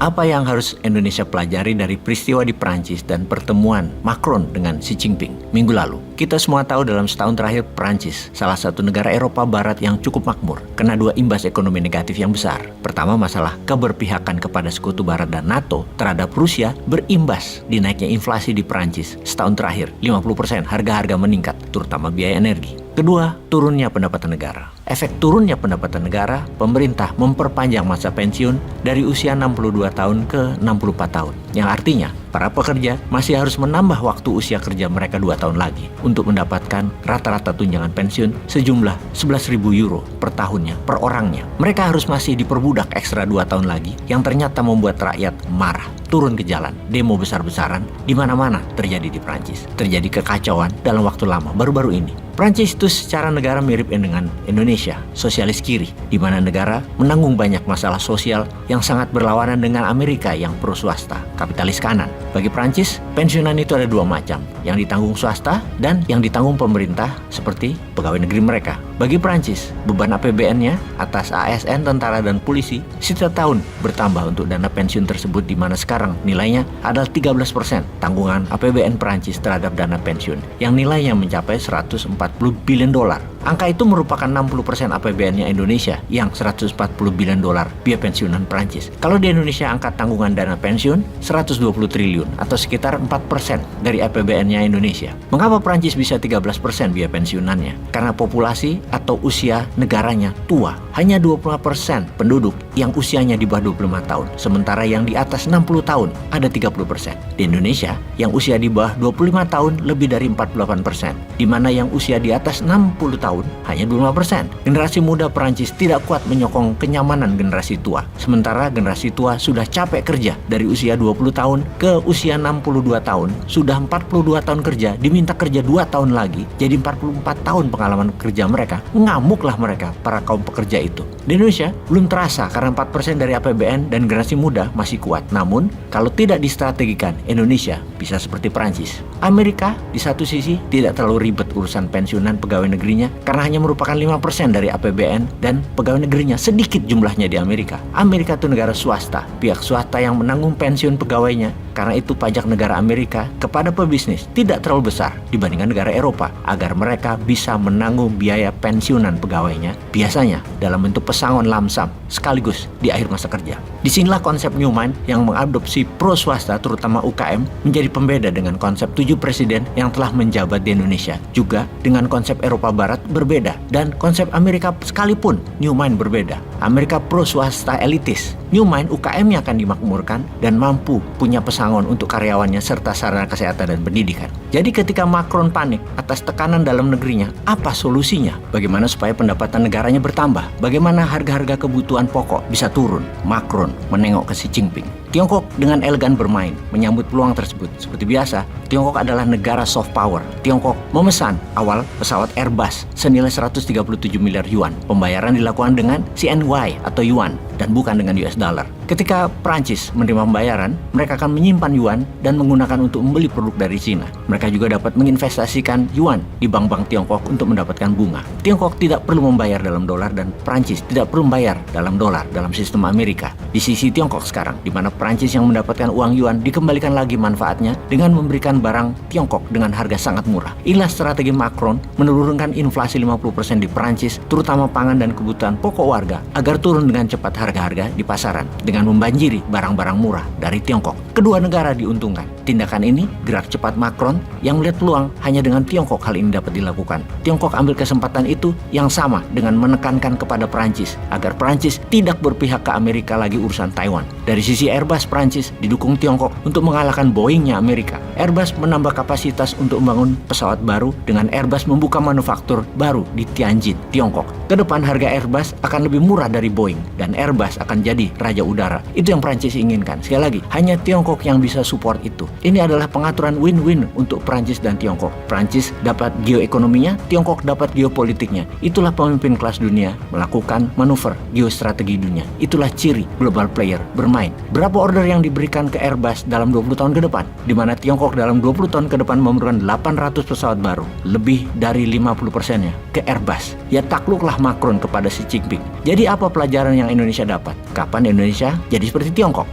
Apa yang harus Indonesia pelajari dari peristiwa di Prancis dan pertemuan Macron dengan Xi Jinping minggu lalu? Kita semua tahu dalam setahun terakhir Prancis, salah satu negara Eropa Barat yang cukup makmur, kena 2 imbas ekonomi negatif yang besar. Pertama, masalah keberpihakan kepada Sekutu Barat dan NATO terhadap Rusia berimbas di naiknya inflasi di Prancis. Setahun terakhir, 50% harga-harga meningkat, terutama biaya energi. Kedua, turunnya pendapatan negara. Efek turunnya pendapatan negara, pemerintah memperpanjang masa pensiun dari usia 62 tahun ke 64 tahun. Yang artinya, para pekerja masih harus menambah waktu usia kerja mereka 2 tahun lagi untuk mendapatkan rata-rata tunjangan pensiun sejumlah 11.000 euro per tahunnya, per orangnya. Mereka harus masih diperbudak ekstra 2 tahun lagi yang ternyata membuat rakyat marah. Turun ke jalan, demo besar-besaran di mana-mana terjadi di Prancis. Terjadi kekacauan dalam waktu lama, baru-baru ini. Prancis itu secara negara mirip dengan Indonesia, sosialis kiri, di mana negara menanggung banyak masalah sosial yang sangat berlawanan dengan Amerika yang pro swasta, kapitalis kanan. Bagi Prancis, pensiunan itu ada 2 macam, yang ditanggung swasta dan yang ditanggung pemerintah seperti pegawai negeri mereka. Bagi Prancis, beban APBN-nya atas ASN, tentara, dan polisi setiap tahun bertambah untuk dana pensiun tersebut, di mana sekarang nilainya adalah 13% tanggungan APBN Prancis terhadap dana pensiun, yang nilainya mencapai 140 billion dolar. Angka itu merupakan 60% APBN-nya Indonesia yang 140 billion dolar biaya pensiunan Prancis. Kalau di Indonesia angka tanggungan dana pensiun 120 triliun atau sekitar 4% dari APBN-nya Indonesia. Mengapa Prancis bisa 13% biaya pensiunannya? Karena populasi atau usia negaranya tua. Hanya 25% penduduk yang usianya di bawah 25 tahun. Sementara yang di atas 60 tahun ada 30%. Di Indonesia yang usia di bawah 25 tahun lebih dari 48%. Di mana yang usia di atas 60 tahun hanya 25%. Generasi muda Perancis tidak kuat menyokong kenyamanan generasi tua. Sementara generasi tua sudah capek kerja dari usia 20 tahun ke usia 62 tahun. Sudah 42 tahun kerja, diminta kerja 2 tahun lagi, jadi 44 tahun pengalaman kerja mereka. Ngamuklah mereka, para kaum pekerja itu. Di Indonesia belum terasa karena 4% dari APBN dan generasi muda masih kuat. Namun, kalau tidak distrategikan, Indonesia bisa seperti Perancis. Amerika di satu sisi tidak terlalu ribet urusan pensiunan pegawai negerinya karena hanya merupakan 5% dari APBN dan pegawai negerinya sedikit jumlahnya di Amerika. Amerika itu negara swasta, pihak swasta yang menanggung pensiun pegawainya. Karena itu pajak negara Amerika kepada pebisnis tidak terlalu besar dibandingkan negara Eropa, agar mereka bisa menanggung biaya pensiunan pegawainya biasanya dalam bentuk pesangon lamsam sekaligus di akhir masa kerja. Disinilah konsep Newman yang mengadopsi pro swasta terutama UKM menjadi pembeda dengan konsep 7 presiden yang telah menjabat di Indonesia. Juga dengan konsep Eropa Barat berbeda dan konsep Amerika sekalipun Newman berbeda. Amerika pro swasta elitis, Newman UKM-nya akan dimakmurkan dan mampu punya pesangon untuk karyawannya serta sarana kesehatan dan pendidikan. Jadi ketika Macron panik atas tekanan dalam negerinya, apa solusinya? Bagaimana supaya pendapatan negaranya bertambah? Bagaimana harga-harga kebutuhan pokok bisa turun? Macron menengok ke Xi Jinping. Tiongkok dengan elegan bermain menyambut peluang tersebut. Seperti biasa, Tiongkok adalah negara soft power. Tiongkok memesan awal pesawat Airbus senilai 137 miliar yuan. Pembayaran dilakukan dengan CNY atau yuan dan bukan dengan US dollar. Ketika Prancis menerima pembayaran, mereka akan menyimpan yuan dan menggunakan untuk membeli produk dari Cina. Mereka juga dapat menginvestasikan yuan di bank-bank Tiongkok untuk mendapatkan bunga. Tiongkok tidak perlu membayar dalam dolar dan Prancis tidak perlu membayar dalam dolar dalam sistem Amerika. Di sisi Tiongkok sekarang, di mana Prancis yang mendapatkan uang yuan dikembalikan lagi manfaatnya dengan memberikan barang Tiongkok dengan harga sangat murah. Inilah strategi Macron menurunkan inflasi 50% di Prancis, terutama pangan dan kebutuhan pokok warga, agar turun dengan cepat harga-harga di pasaran dengan membanjiri barang-barang murah dari Tiongkok. Kedua negara diuntungkan. Tindakan ini gerak cepat Macron yang melihat peluang hanya dengan Tiongkok hal ini dapat dilakukan. Tiongkok ambil kesempatan itu yang sama dengan menekankan kepada Prancis agar Prancis tidak berpihak ke Amerika lagi urusan Taiwan. Dari sisi Airbus, Prancis didukung Tiongkok untuk mengalahkan Boeing-nya Amerika. Airbus menambah kapasitas untuk membangun pesawat baru dengan Airbus membuka manufaktur baru di Tianjin, Tiongkok. Kedepan harga Airbus akan lebih murah dari Boeing dan Airbus akan jadi raja udara. Itu yang Prancis inginkan. Sekali lagi, hanya Tiongkok yang bisa support itu. Ini adalah pengaturan win-win untuk Prancis dan Tiongkok. Prancis dapat geoekonominya, Tiongkok dapat geopolitiknya. Itulah pemimpin kelas dunia melakukan manuver geostrategi dunia. Itulah ciri global player bermain. Berapa order yang diberikan ke Airbus dalam 20 tahun ke depan? Di mana Tiongkok dalam 20 tahun ke depan memerlukan 800 pesawat baru. Lebih dari 50%-nya ke Airbus. Ya takluklah Macron kepada Xi Jinping. Jadi apa pelajaran yang Indonesia dapat? Kapan Indonesia jadi seperti Tiongkok?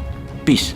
Peace.